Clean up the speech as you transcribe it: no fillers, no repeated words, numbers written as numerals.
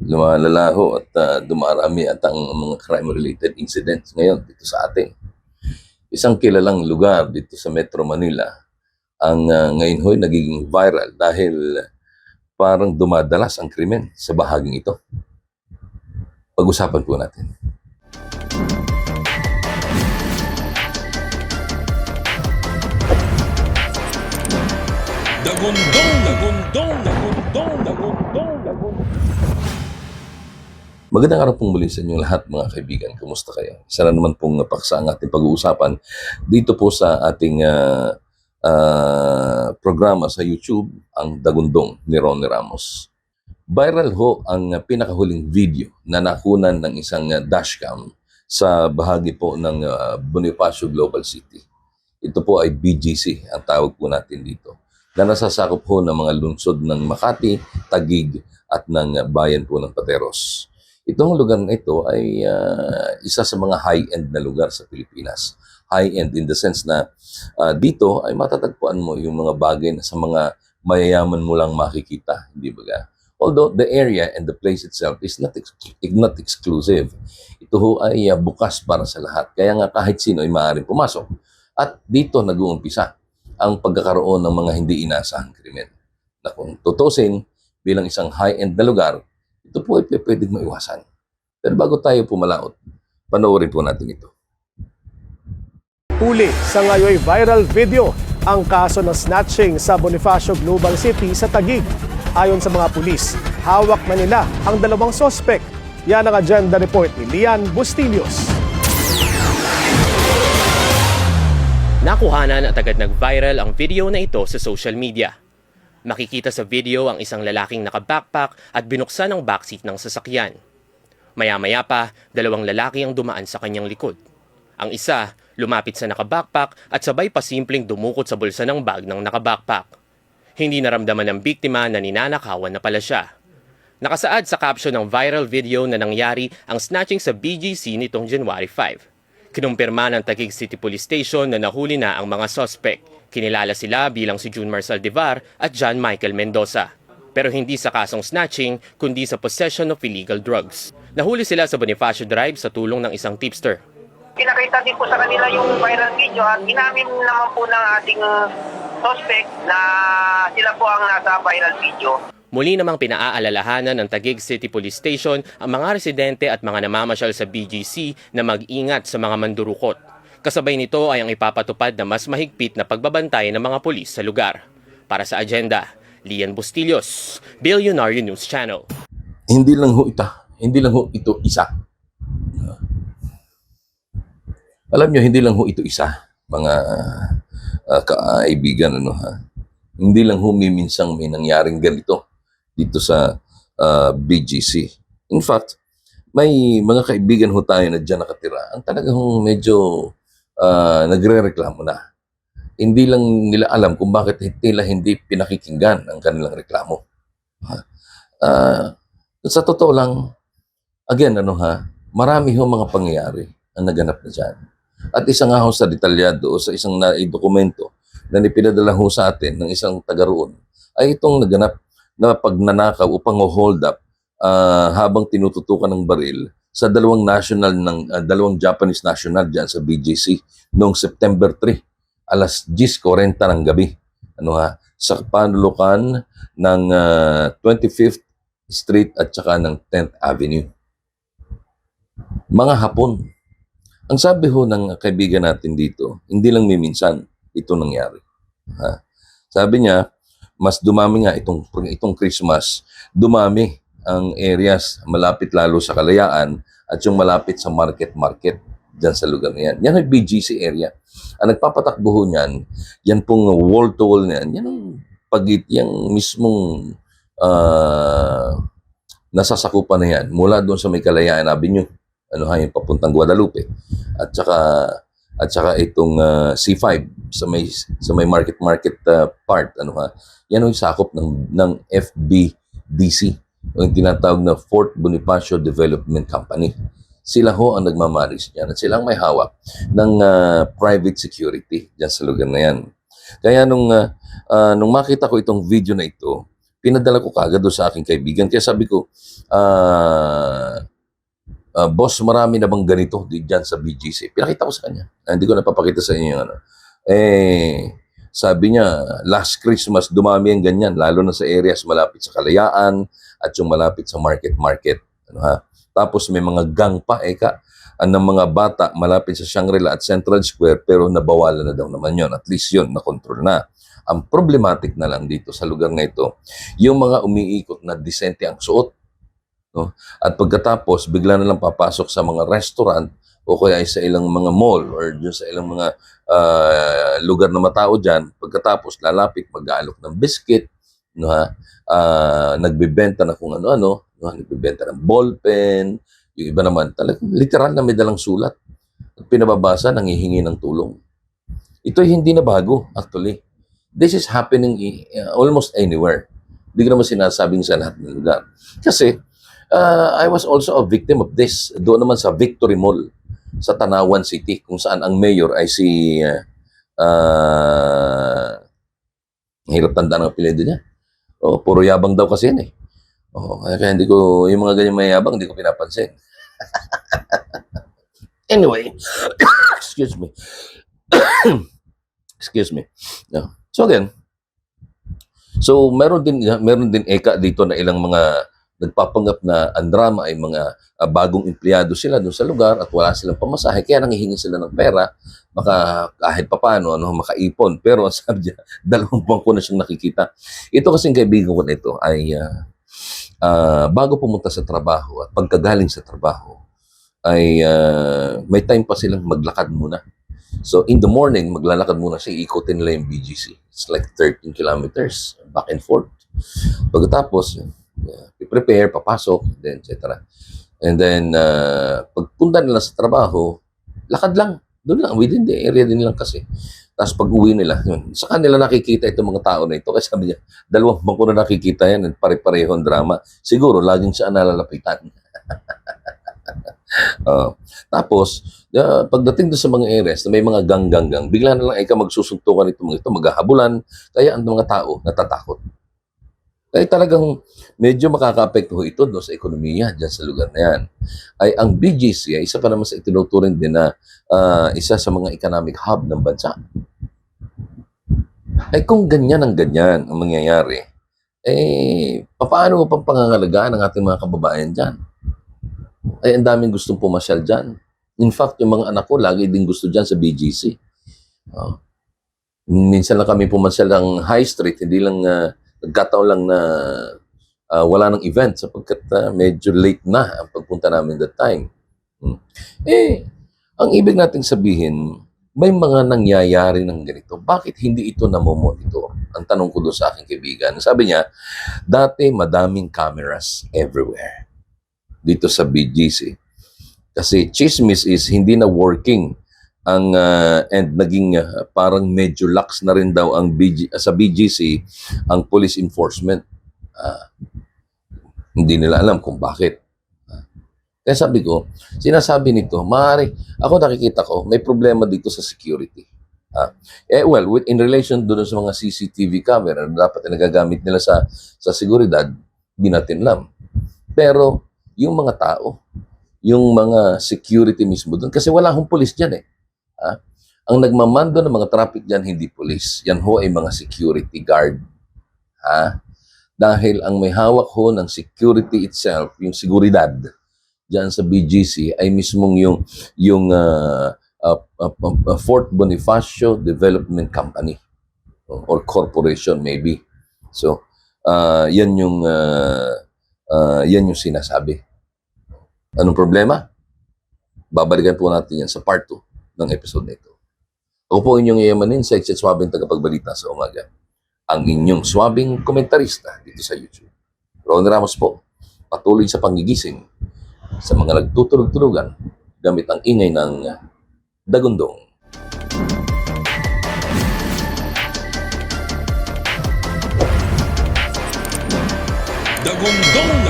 lumalala ho at dumarami at ang mga crime-related incidents ngayon dito sa atin. Isang kilalang lugar dito sa Metro Manila ang ngayon ho'y nagiging viral dahil parang dumadalas ang krimen sa bahaging ito. Pag-usapan po natin. Dagundong, dagundong, dagundong, dagundong, dagundong. Magandang araw pong muli sa inyong lahat mga kaibigan. Kumusta kayo? Isa na naman pong paksa ang ating pag-uusapan dito po sa ating programa sa YouTube, ang Dagundong ni Ronnie Ramos. Viral ho ang pinakahuling video na nakunan ng isang dashcam sa bahagi po ng Bonifacio Global City. Ito po ay BGC, ang tawag po natin dito, na nasasakop po ng mga lungsod ng Makati, Taguig at ng bayan po ng Pateros. Itong lugar na ito ay isa sa mga high-end na lugar sa Pilipinas. High-end in the sense na dito ay matatagpuan mo yung mga bagay na sa mga mayayaman mo lang makikita, hindi ba? Although the area and the place itself is not exclusive. Ito ho ay bukas para sa lahat. Kaya nga kahit sino ay maaaring pumasok. At dito nag-uumpisa ang pagkakaroon ng mga hindi inaasahang krimen. Na kung tutusin bilang isang high-end na lugar, ito po ay pwedeng maiwasan. Pero bago tayo pumalaot, panoorin po natin ito. Huli sa ngayoy viral video ang kaso ng snatching sa Bonifacio Global City sa Taguig. Ayon sa mga pulis, hawak na nila ang dalawang sospek. Yan ang agenda report ni Lian Bustillos. Nakuhanan at agad nag-viral ang video na ito sa social media. Makikita sa video ang isang lalaking naka-backpack at binuksan ang backseat ng sasakyan. Maya-maya pa, dalawang lalaki ang dumaan sa kanyang likod. Ang isa, lumapit sa naka-backpack at sabay pa simpleng dumukot sa bulsa ng bag ng naka-backpack. Hindi naramdaman ng biktima na ninanakawan na pala siya. Nakasaad sa caption ng viral video na nangyari ang snatching sa BGC nitong January 5. Kinumpirma ng Taguig City Police Station na nahuli na ang mga suspect. Kinilala sila bilang si June Marcel Devar at John Michael Mendoza. Pero hindi sa kasong snatching, kundi sa possession of illegal drugs. Nahuli sila sa Bonifacio Drive sa tulong ng isang tipster. Pinakita din po sa kanila yung viral video at inamin naman po ng ating suspect na sila po ang nasa viral video. Muli namang pinaaalalahanan ng Taguig City Police Station ang mga residente at mga namamasyal sa BGC na mag-ingat sa mga mandurukot. Kasabay nito ay ang ipapatupad na mas mahigpit na pagbabantay ng mga pulis sa lugar. Para sa agenda, Lian Bustillos, Billionaire News Channel. Hindi lang ho ito isa. Alam nyo, hindi lang ho ito isa, mga kaibigan, Hindi lang ho minsang may nangyaring ganito dito sa BGC. In fact, may mga kaibigan ho tayo na dyan nakatira. Ang talagang medyo nagre-reklamo na. Hindi lang nila alam kung bakit nila hindi pinakikinggan ang kanilang reklamo. Sa totoo lang, again, marami ho mga pangyayari ang naganap na dyan. At isa nga ho sa detalyado o sa isang dokumento na ipinadala ho sa atin ng isang taga roon ay itong naganap na pagnanakaw o pang-hold up habang tinututukan ng baril sa dalawang Japanese national dyan sa BGC noong September 3, alas 10:40 ng gabi. Sa panulukan ng 25th Street at saka ng 10th Avenue. Mga Hapon. Ang sabi ho ng kaibigan natin dito, hindi lang minsan ito nangyari. Sabi niya, mas dumami nga itong Christmas, dumami ang areas malapit lalo sa Kalayaan at yung malapit sa market dyan sa lugar na yan. Yan ay BGC area. Ang nagpapatakbo ho niyan, yan pong wall-to-wall na yan, yan ang yung mismong nasasakupan na yan mula doon sa may Kalayaan Avenue, yung papuntang Guadalupe at saka itong C5 sa may market part, yan ang sakop ng FBDC o yung tinatawag na Fort Bonifacio Development Company. Sila ho ang nagmamaris diyan at sila ang may hawak ng private security diyan sa lugar na yan. Kaya nung makita ko itong video na ito, pinadala ko kagad doon sa aking kaibigan. Kaya sabi ko, boss, marami na bang ganito diyan sa BGC? Pinakita ko sa kanya. Hindi ko napapakita sa inyo yung ano. Sabi niya, last Christmas, dumami ang ganyan, lalo na sa areas malapit sa Kalayaan at yung malapit sa market. Ano, ha? Tapos may mga gang pa, ng mga bata malapit sa Shangri-La at Central Square, pero nabawalan na daw naman yon. At least yun, na-control na. Ang problematic na lang dito sa lugar na ito, yung mga umiikot na disente ang suot. No? At pagkatapos, bigla na lang papasok sa mga restaurant o kaya sa ilang mga mall or dyan sa ilang mga lugar na matao dyan. Pagkatapos, lalapit, mag-aalok ng biscuit, no, ha? Nagbibenta na kung ano-ano, no? Nagbibenta ng ballpen, yung iba naman, talagang literal na may dalang sulat. At pinababasa, nangihingi ng tulong. Ito hindi na bago, actually. This is happening almost anywhere. Hindi ko naman sinasabing sa lahat ng lugar. Kasi, I was also a victim of this. Doon naman sa Victory Mall, sa Tanawan City, kung saan ang mayor ay si hirap tandaan ang apelyido niya. Puro yabang daw kasi yan eh. Kaya hindi ko, yung mga ganyan mayabang, hindi ko pinapansin. Anyway, excuse me. Excuse me. Yeah. So again, meron din dito na ilang mga nagpapanggap na ang drama ay mga bagong empleyado sila doon sa lugar at wala silang pamasahe, kaya nangihingi sila ng pera, maka kahit papaano makaipon. Pero ang sabi niya, 2 buwan ko na siyang nakikita. Ito kasing kaibigan ko nito ay bago pumunta sa trabaho at pagkagaling sa trabaho ay may time pa silang maglakad muna. So in the morning, maglalakad muna siya, ikutin nila yung BGC. It's like 13 kilometers back and forth. Pagkatapos, prepare, papasok, then etc. And then, pagpunta nila sa trabaho, lakad lang. Doon lang, within the area din lang kasi. Tapos pag uwi nila, yun, sa kanila nakikita itong mga tao na ito. Kasi sabi niya, 2 buwan ko na nakikita yan, pare-pareho ang drama. Siguro, laging siya nalalapitan. Tapos, pagdating doon sa mga areas na may mga gang, bigla na lang ay magsusuntukan itong mga ito, maghahabulan. Kaya ang mga tao natatakot. Kaya talagang medyo makaka-apekto ito no, sa ekonomiya dyan sa lugar na yan. Ay ang BGC ay isa pa naman sa itinuturing din na isa sa mga economic hub ng bansa. Ay kung ganyan ang mangyayari, paano mo pang pangangalagaan ang ating mga kababayan dyan? Ay ang daming gustong pumasyal dyan. In fact, yung mga anak ko lagi din gusto dyan sa BGC. Minsan lang kami pumasyal ng High Street, hindi lang nagkataon lang na wala ng event sapagkat medyo late na ang pagpunta namin that time. Ang ibig nating sabihin, may mga nangyayari ng ganito. Bakit hindi ito namomonitor? Ang tanong ko doon sa aking kaibigan. Sabi niya, dati madaming cameras everywhere dito sa BGC. Kasi chismis is hindi na working ang and naging parang medyo lax na rin daw ang sa BGC ang police enforcement. Hindi nila alam kung bakit. Kaya sabi ko, sinasabi nito, maaari, ako nakikita ko, may problema dito sa security. In relation doon sa mga CCTV camera na dapat na nagagamit nila sa seguridad, hindi natin alam. Pero yung mga tao, yung mga security mismo doon, kasi wala hong police dyan eh. Ang nagmamando ng mga traffic dyan, hindi police. Yan ho ay mga security guard. Dahil ang may hawak ho ng security itself, yung seguridad, dyan sa BGC, ay mismong yung Fort Bonifacio Development Company or Corporation maybe. So, yan yung sinasabi. Anong problema? Babalikan po natin yan sa part 2 ng episode na ito. Ako po inyong iyamanin sa swabing tagapagbalita sa umaga. Ang inyong swabing komentarista dito sa YouTube. Ronnie Ramos po, patuloy sa pangigising sa mga nagtutulog-tulugan gamit ang ingay ng dagundong. Dagundong.